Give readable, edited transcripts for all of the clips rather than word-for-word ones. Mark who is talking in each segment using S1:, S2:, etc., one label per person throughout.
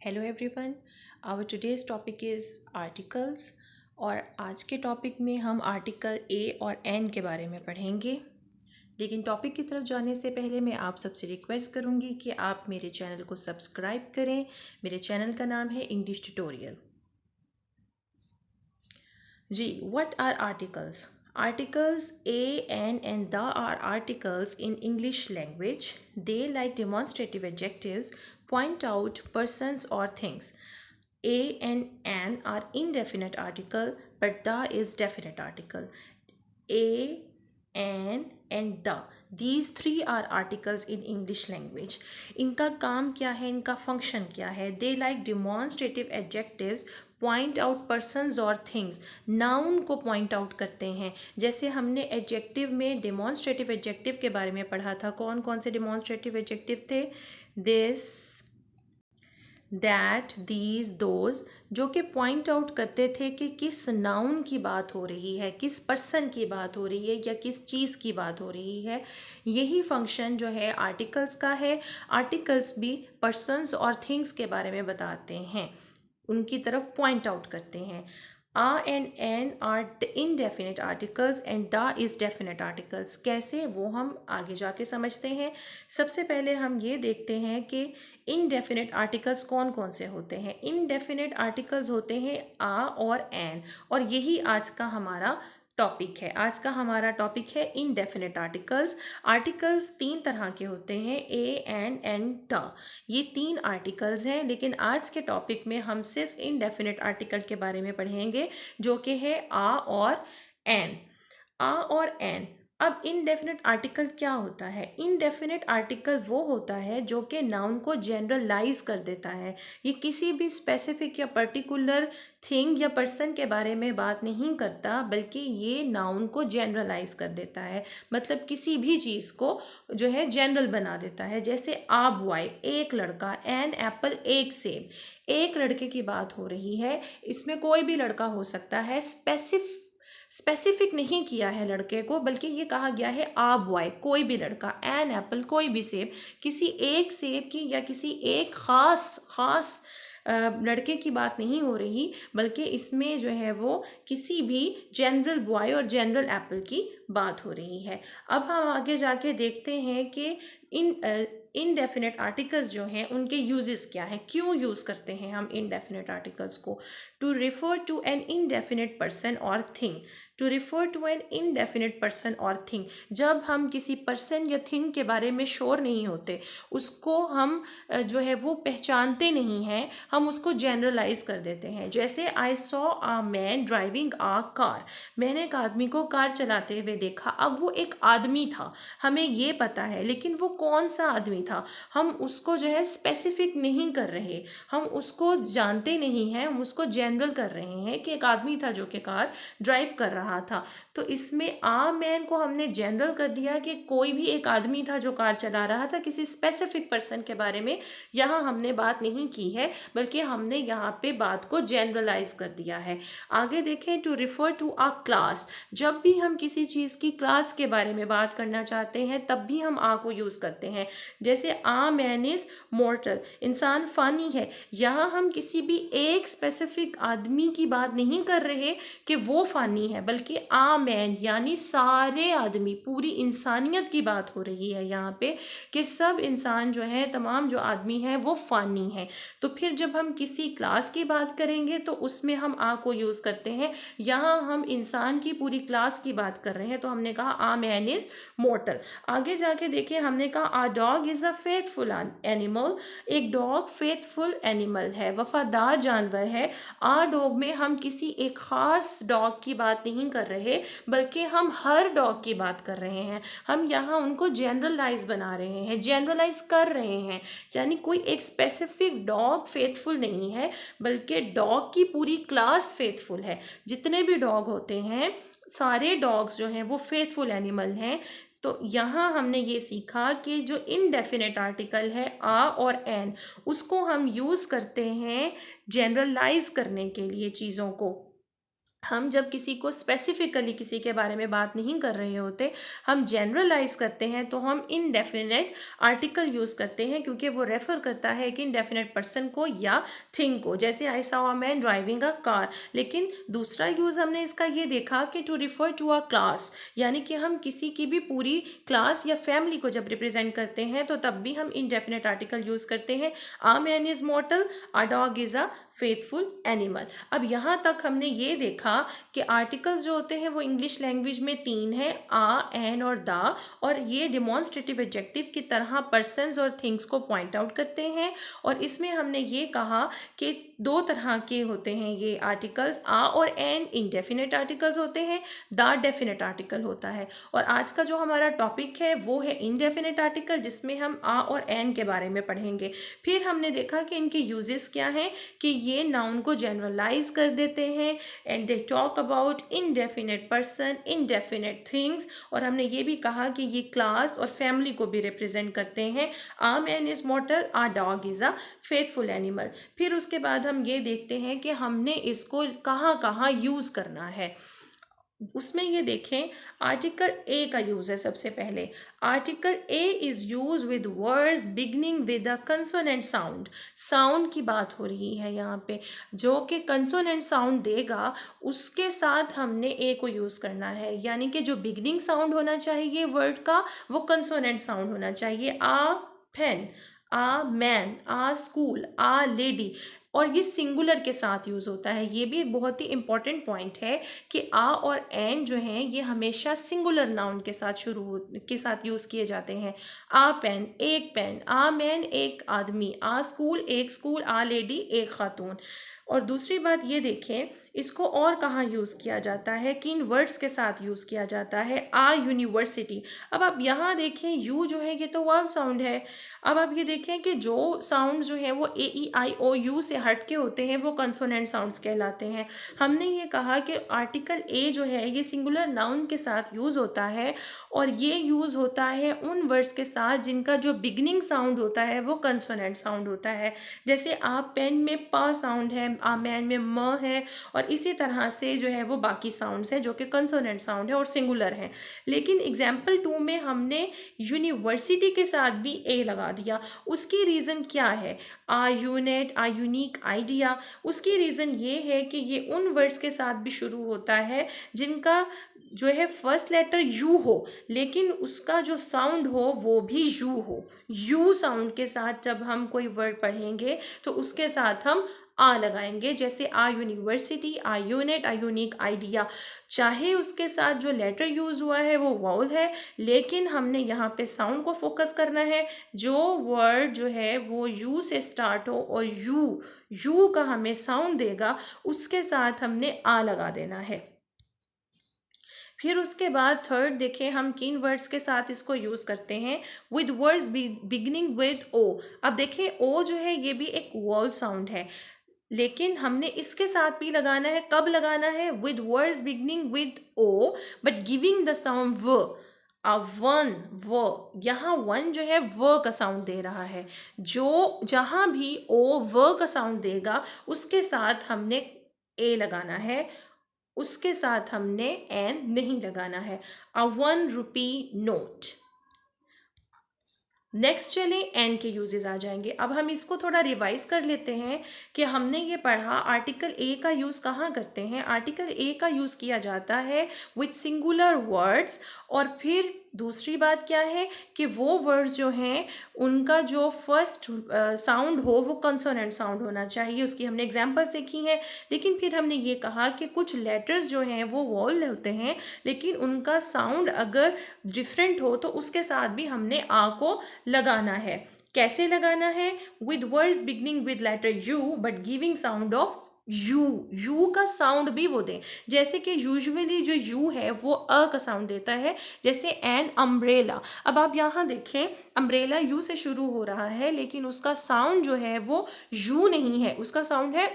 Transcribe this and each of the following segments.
S1: Hello everyone, our today's topic is articles. और आज के टॉपिक में हम आर्टिकल ए और एन के बारे में पढ़ेंगे। लेकिन टॉपिक की तरफ जाने से पहले मैं आप सबसे रिक्वेस्ट करूंगी कि आप मेरे चैनल को सब्सक्राइब करें। मेरे चैनल का नाम है इंग्लिश ट्यूटोरियल। जी, what are articles? Articles A, N, and the are articles in English language. They, like demonstrative adjectives, point out persons or things. A and an are indefinite article, but the is definite article. A, an, and the. These three are articles in English language. इनका काम क्या है, इनका function क्या है? They like demonstrative adjectives point out persons और things, noun को point out करते हैं। जैसे हमने एडजेक्टिव में डेमॉन्स्ट्रेटिव एडजेक्टिव के बारे में पढ़ा था। कौन कौन से डेमॉन्स्ट्रेटिव एडजेक्टिव थे? दिस, दैट, दीज, दोज, जो कि पॉइंट आउट करते थे कि किस नाउन की बात हो रही है, किस पर्सन की बात हो रही है या किस चीज़ की बात हो रही है। यही फंक्शन जो है आर्टिकल्स का है। आर्टिकल्स भी पर्सन्स और थिंग्स के बारे में बताते हैं, उनकी तरफ पॉइंट आउट करते हैं। A and an are the indefinite articles and the is definite articles. कैसे, वो हम आगे जाके समझते हैं। सबसे पहले हम ये देखते हैं कि इनडेफिनेट आर्टिकल्स कौन कौन से होते हैं। इनडेफिनेट आर्टिकल्स होते हैं आ और एन, और यही आज का हमारा टॉपिक है। आज का हमारा टॉपिक है इनडेफिनेट आर्टिकल्स। आर्टिकल्स तीन तरह के होते हैं, ए, एन, द। ये तीन आर्टिकल्स हैं, लेकिन आज के टॉपिक में हम सिर्फ इनडेफिनेट आर्टिकल के बारे में पढ़ेंगे, जो कि है आ और एन। आ और एन। अब इनडेफिनेट आर्टिकल क्या होता है? इनडेफिनेट आर्टिकल वो होता है जो कि नाउन को जनरलाइज कर देता है। ये किसी भी स्पेसिफिक या पर्टिकुलर थिंग या पर्सन के बारे में बात नहीं करता, बल्कि ये नाउन को जनरलाइज कर देता है। मतलब किसी भी चीज़ को जो है जनरल बना देता है। जैसे आ बॉय, एक लड़का, एन एप्पल, एक सेब। एक लड़के की बात हो रही है, इसमें कोई भी लड़का हो सकता है। स्पेसिफिक नहीं किया है लड़के को, बल्कि ये कहा गया है आ बॉय, कोई भी लड़का, एन एप्पल, कोई भी सेब। किसी एक सेब की या किसी एक खास खास लड़के की बात नहीं हो रही, बल्कि इसमें जो है वो किसी भी जनरल बॉय और जनरल एप्पल की बात हो रही है। अब हम आगे जाके देखते हैं कि इनडेफिनेट आर्टिकल्स जो हैं उनके यूजेस क्या हैं, क्यों यूज़ करते हैं हम इनडेफिनेट आर्टिकल्स को। To refer to an indefinite person और thing. To refer to an indefinite person और थिंग, जब हम किसी पर्सन या थिंग के बारे में श्योर नहीं होते, उसको हम जो है वो पहचानते नहीं हैं, हम उसको जनरलाइज कर देते हैं। जैसे I saw a man driving a car. मैंने एक आदमी को कार चलाते हुए देखा। अब वो एक आदमी था, हमें ये पता है, लेकिन वो कौन सा आदमी था हम उसको जो है स्पेसिफिक नहीं कर रहे, हम उसको जानते नहीं हैं, हम उसको जनरल कर रहे हैं कि एक आदमी था जो कि कार ड्राइव कर रहा था। तो इसमें आ मैन को हमने जनरल कर दिया कि कोई भी एक आदमी था जो कार चला रहा था, किसी स्पेसिफिक पर्सन के बारे में यहाँ हमने बात नहीं की है, बल्कि हमने यहाँ पे बात को जनरलाइज कर दिया है। आगे देखें, to refer to a class. जब भी हम किसी चीज़ की क्लास के बारे में बात करना चाहते हैं, तब भी हम आ को यूज़ करते हैं। जैसे आ मैन इज मोर्टल, इंसान फानी है। यहाँ हम किसी भी एक स्पेसिफिक आदमी की बात नहीं कर रहे कि वो फानी है, बल्कि आ मैन यानी सारे आदमी, पूरी इंसानियत की बात हो रही है यहाँ पे, कि सब इंसान जो है, तमाम जो आदमी है वो फानी है। तो फिर जब हम किसी क्लास की बात करेंगे तो उसमें हम आ को यूज़ करते हैं। यहाँ हम इंसान की पूरी क्लास की बात कर रहे हैं, तो हमने कहा आ मैन इज मोर्टल। आगे जाके देखिए, हमने कहा a dog is a faithful animal. एक डॉग फेथफुल एनिमल है, वफादार जानवर है। आ डॉग में हम किसी एक खास डॉग की बात नहीं कर रहे, बल्कि हम हर डॉग की बात कर रहे हैं। हम यहाँ उनको जनरलाइज बना रहे हैं, जनरलाइज कर रहे हैं। यानी कोई एक स्पेसिफिक डॉग फेथफुल नहीं है, बल्कि डॉग की पूरी क्लास फेथफुल है। जितने भी डॉग होते हैं, सारे डॉग्स जो हैं वो फेथफुल एनिमल हैं। तो यहाँ हमने ये सीखा कि जो इनडेफिनेट आर्टिकल है आ और एन, उसको हम यूज़ करते हैं जनरलाइज करने के लिए चीज़ों को। हम जब किसी को स्पेसिफिकली किसी के बारे में बात नहीं कर रहे होते, हम जनरलाइज करते हैं, तो हम इनडेफिनेट आर्टिकल यूज़ करते हैं, क्योंकि वो रेफर करता है एक इनडेफिनेट पर्सन को या थिंग को। जैसे I saw a man driving a car. लेकिन दूसरा यूज़ हमने इसका ये देखा कि to refer to a class, यानी कि हम किसी की भी पूरी क्लास या फैमिली को जब रिप्रेजेंट करते हैं तो तब भी हम इनडेफिनेट आर्टिकल यूज़ करते हैं। A man is मॉर्टल, a dog is a faithful animal. अब यहाँ तक हमने ये देखा कि आर्टिकल्स जो होते हैं वो इंग्लिश लैंग्वेज में 3 हैं, आ, एन और दा, और ये डिमॉन्स्ट्रेटिव एडजेक्टिव की तरह पर्सन्स और थिंग्स को पॉइंट आउट करते हैं। और इसमें हमने ये कहा कि 2 तरह के होते हैं ये आर्टिकल्स, आ और एन इंडेफिनेट आर्टिकल्स होते हैं, दा डेफिनेट आर्टिकल होता है। और आज का जो हमारा टॉपिक है वो है इनडेफिनेट आर्टिकल, जिसमें हम आ और एन के बारे में पढ़ेंगे। फिर हमने देखा कि इनके यूजेस क्या हैं, कि ये नाउन को जनरलाइज कर देते हैं, and they talk about indefinite person, indefinite things. और हमने ये भी कहा कि ये क्लास और फैमिली को भी रिप्रेजेंट करते हैं। A man is mortal, a dog is a faithful animal. फिर उसके बाद हम ये देखते हैं कि हमने इसको कहाँ कहाँ यूज करना है। उसमें ये देखें, आर्टिकल ए का यूज है सबसे पहले। Article a is use with words beginning with a consonant sound. Sound की बात हो रही है यहाँ पे, जो कि कंसोनेंट साउंड देगा, उसके साथ हमने ए को यूज करना है। यानी कि जो बिगनिंग साउंड होना चाहिए वर्ड का, वो कंसोनेंट साउंड होना चाहिए। A pen, a man, a school, a lady. और ये सिंगुलर के साथ यूज होता है। ये भी बहुत ही इंपॉर्टेंट पॉइंट है कि आ और एन जो हैं ये हमेशा सिंगुलर नाउन के साथ के साथ यूज किए जाते हैं। आ पेन, आ मैन एक आदमी, आ स्कूल एक स्कूल, आ लेडी एक खातून। और दूसरी बात ये देखें, इसको और कहाँ यूज़ किया जाता है, किन वर्ड्स के साथ यूज़ किया जाता है। आ यूनिवर्सिटी। अब आप यहाँ देखें, यू जो है ये तो वाव साउंड है। अब आप ये देखें कि जो साउंड जो है वो ए ई आई ओ यू से हट के होते हैं, वो कंसोनेंट साउंड्स कहलाते हैं। हमने ये कहा कि आर्टिकल ए जो है ये सिंगुलर नाउन के साथ यूज़ होता है, और ये यूज़ होता है उन वर्ड्स के साथ जिनका जो बिगनिंग साउंड होता है वो कंसोनेंट साउंड होता है। जैसे आप पेन में प साउंड है, आ मैन में म है, और इसी तरह से जो है वो बाकी साउंड्स हैं जो कि कंसोनेंट साउंड है और सिंगुलर हैं। लेकिन एग्जाम्पल 2 में हमने यूनिवर्सिटी के साथ भी ए लगा दिया। उसकी रीज़न क्या है, आ यूनिट, आ यूनिक आइडिया। उसकी रीज़न ये है कि ये उन वर्ड्स के साथ भी शुरू होता है जिनका जो है फर्स्ट लेटर यू हो, लेकिन उसका जो साउंड हो वो भी यू हो। यू साउंड के साथ जब हम कोई वर्ड पढ़ेंगे तो उसके साथ हम आ लगाएंगे। जैसे आ यूनिवर्सिटी, आ यूनिट, आ यूनिक आइडिया। चाहे उसके साथ जो लेटर यूज हुआ है वो वाउल है, लेकिन हमने यहाँ पे साउंड को फोकस करना है। जो वर्ड जो है वो यू से स्टार्ट हो और यू यू का हमें साउंड देगा, उसके साथ हमने आ लगा देना है। फिर उसके बाद थर्ड देखें हम किन वर्ड्स के साथ इसको यूज करते हैं, विद वर्ड्स बिगिनिंग विद ओ। अब देखें ओ जो है ये भी एक वॉल साउंड है, लेकिन हमने इसके साथ भी लगाना है। कब लगाना है, with words beginning with O but giving the sound व। वन, व, यहाँ वन जो है व का साउंड दे रहा है। जो जहां भी ओ व का साउंड देगा उसके साथ हमने ए लगाना है, उसके साथ हमने एन नहीं लगाना है। अ 1 रुपी नोट। नेक्स्ट चले एन के यूजेस आ जाएंगे। अब हम इसको थोड़ा रिवाइज कर लेते हैं कि हमने ये पढ़ा आर्टिकल ए का यूज कहाँ करते हैं। आर्टिकल ए का यूज किया जाता है विथ सिंगुलर वर्ड्स, और फिर दूसरी बात क्या है कि वो वर्ड्स जो हैं उनका जो फर्स्ट साउंड हो वो कंसोनेंट साउंड होना चाहिए। उसकी हमने एग्जांपल सीखी हैं। लेकिन फिर हमने ये कहा कि कुछ लेटर्स जो हैं वो वॉल होते हैं, लेकिन उनका साउंड अगर डिफरेंट हो तो उसके साथ भी हमने आ को लगाना है। कैसे लगाना है, with words beginning with letter U but giving sound of U. U का साउंड भी वो दें। जैसे कि यूजुअली जो यू है वो अ का साउंड देता है, जैसे एन अम्ब्रेला। अब आप यहाँ देखें, अम्ब्रेला यू से शुरू हो रहा है, लेकिन उसका साउंड जो है वो यू नहीं है, उसका साउंड है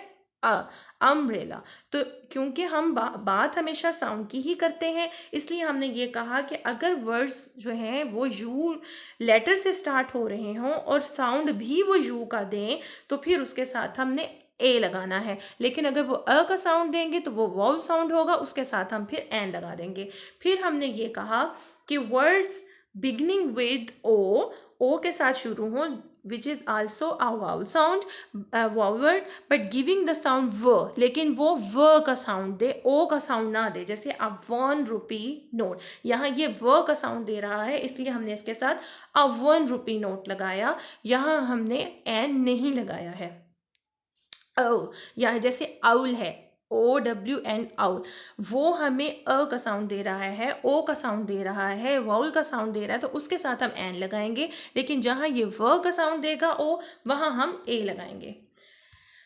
S1: अ, अम्ब्रेला। तो क्योंकि हम बात हमेशा साउंड की ही करते हैं, इसलिए हमने ये कहा कि अगर वर्ड्स जो हैं वो यू लेटर से स्टार्ट हो रहे हों और साउंड भी वो यू का दें, तो फिर उसके साथ हमने ए लगाना है, लेकिन अगर वो अ का साउंड देंगे तो वो वाउल साउंड होगा, उसके साथ हम फिर एन लगा देंगे। फिर हमने ये कहा कि वर्ड्स बिगनिंग विद ओ के साथ शुरू हो, which is also a vowel sound, word but giving the sound व, लेकिन वो व का साउंड दे, ओ का साउंड ना दे। जैसे अ 1 रुपी नोट, यहाँ ये व का साउंड दे रहा है, इसलिए हमने इसके साथ अ 1 रुपी नोट लगाया, यहाँ हमने एन नहीं लगाया है। ओ, या जैसे आउल है, OWN आउल, वो हमें अ का साउंड दे रहा है, ओ का साउंड दे रहा है, वाउल का साउंड दे रहा है, तो उसके साथ हम एन लगाएंगे, लेकिन जहां ये व का साउंड देगा ओ, वहां हम ए लगाएंगे।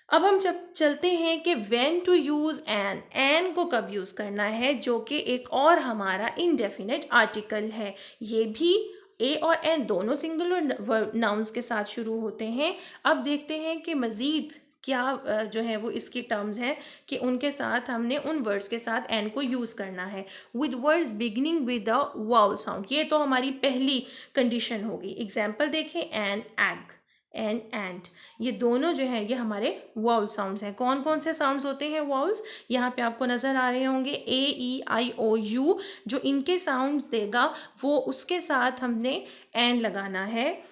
S1: अब हम जब चलते हैं कि व्हेन टू यूज एन को कब यूज करना है, जो कि एक और हमारा इनडेफिनेट आर्टिकल है। ये भी ए और एन दोनों सिंगुलर नाउन्स के साथ शुरू होते हैं। अब देखते हैं कि मजीद क्या जो है वो इसकी टर्म्स हैं कि उनके साथ हमने उन वर्ड्स के साथ एन को यूज करना है। With words beginning with the vowel sound, ये तो हमारी पहली कंडीशन होगी। एग्जाम्पल देखें, एन एग एंड, ये दोनों जो है ये हमारे वाउल साउंड्स हैं। कौन कौन से साउंड्स होते हैं वाउल्स, यहाँ पे आपको नजर आ रहे होंगे, AEIOU, जो इनके साउंड्स देगा वो उसके साथ हमने एन लगाना है,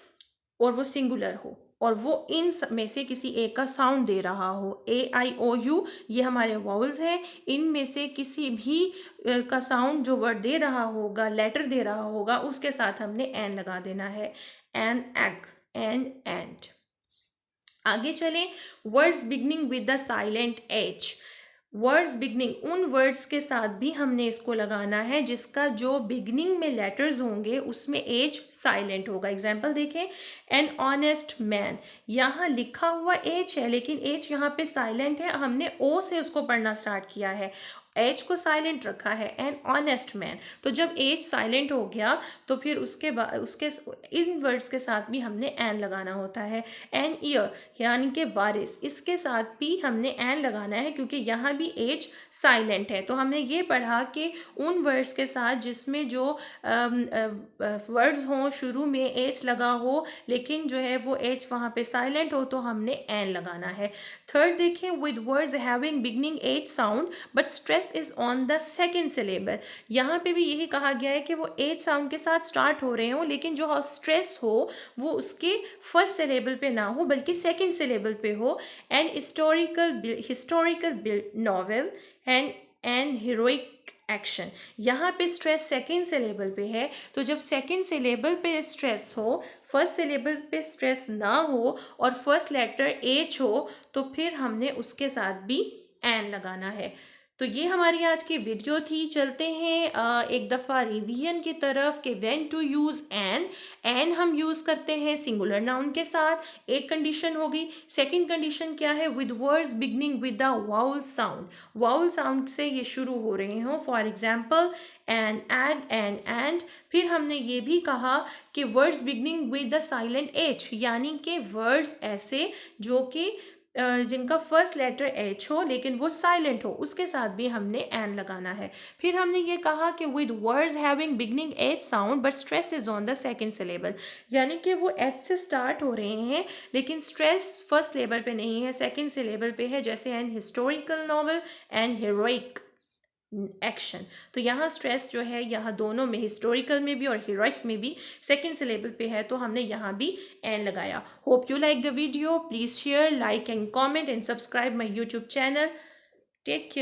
S1: और वो सिंगुलर हो, और वो इन में से किसी एक का साउंड दे रहा हो। AIOU ये हमारे वाउल्स हैं, इनमें से किसी भी का साउंड जो वर्ड दे रहा होगा, लेटर दे रहा होगा, उसके साथ हमने एन लगा देना है। An egg and. आगे चलें, words beginning with the silent H. Words beginning, उन वर्ड्स के साथ भी हमने इसको लगाना है जिसका जो बिगनिंग में लेटर्स होंगे उसमें एच साइलेंट होगा। एग्जाम्पल देखें, एन ऑनेस्ट मैन, यहाँ लिखा हुआ एच है लेकिन एच यहाँ पे साइलेंट है, हमने ओ से उसको पढ़ना स्टार्ट किया है, एच को साइलेंट रखा है, एन ऑनेस्ट मैन। तो जब एच साइलेंट हो गया तो फिर उसके बाद उसके इन वर्ड्स के साथ भी हमने एन लगाना होता है। एन ईयर यानी कि वारिस, इसके साथ भी हमने एन लगाना है क्योंकि यहाँ भी एच साइलेंट है। तो हमने ये पढ़ा कि उन वर्ड्स के साथ जिसमें जो वर्ड्स हों शुरू में एच लगा हो लेकिन जो है वो एच वहाँ पे साइलेंट हो तो हमने एन लगाना है। थर्ड देखें, with words having beginning H sound but stress is on the second syllable, यहाँ पे भी यही कहा गया है कि वो एच साउंड के साथ स्टार्ट हो रहे हो लेकिन जो स्ट्रेस हो वो उसके फर्स्ट सिलेबल पे ना हो बल्कि सेकंड सिलेबल पे हो। An historical novel and heroic action, यहाँ पे स्ट्रेस सेकंड सिलेबल पे है, तो जब सेकंड सिलेबल पे स्ट्रेस हो, फर्स्ट सिलेबल पे स्ट्रेस ना हो और फर्स्ट लेटर एच हो तो फिर हमने उसके साथ भी एन लगाना है। तो ये हमारी आज की वीडियो थी। चलते हैं एक दफ़ा रिवीजन की तरफ कि व्हेन टू यूज़ एन हम यूज़ करते हैं सिंगुलर नाउन के साथ, एक कंडीशन होगी। सेकंड कंडीशन क्या है, with words beginning with the vowel sound, vowel sound से ये शुरू हो रहे हो, for example an egg and. फिर हमने ये भी कहा कि words beginning with the silent H, यानी कि वर्ड्स ऐसे जो कि जिनका फर्स्ट लेटर एच हो लेकिन वो साइलेंट हो, उसके साथ भी हमने एन लगाना है। फिर हमने ये कहा कि with words having beginning H sound but stress is on the second syllable, यानी कि वो एच से स्टार्ट हो रहे हैं लेकिन स्ट्रेस फर्स्ट लेवल पे नहीं है, सेकंड सिलेबल पे है, जैसे an historical novel and heroic action. तो यहाँ स्ट्रेस जो है यहाँ दोनों में, हिस्टोरिकल में भी और हीरोइक में भी सेकंड सिलेबल पे है, तो हमने यहाँ भी एन लगाया। Hope you like the video, please share, like and comment and subscribe my YouTube channel. Take care.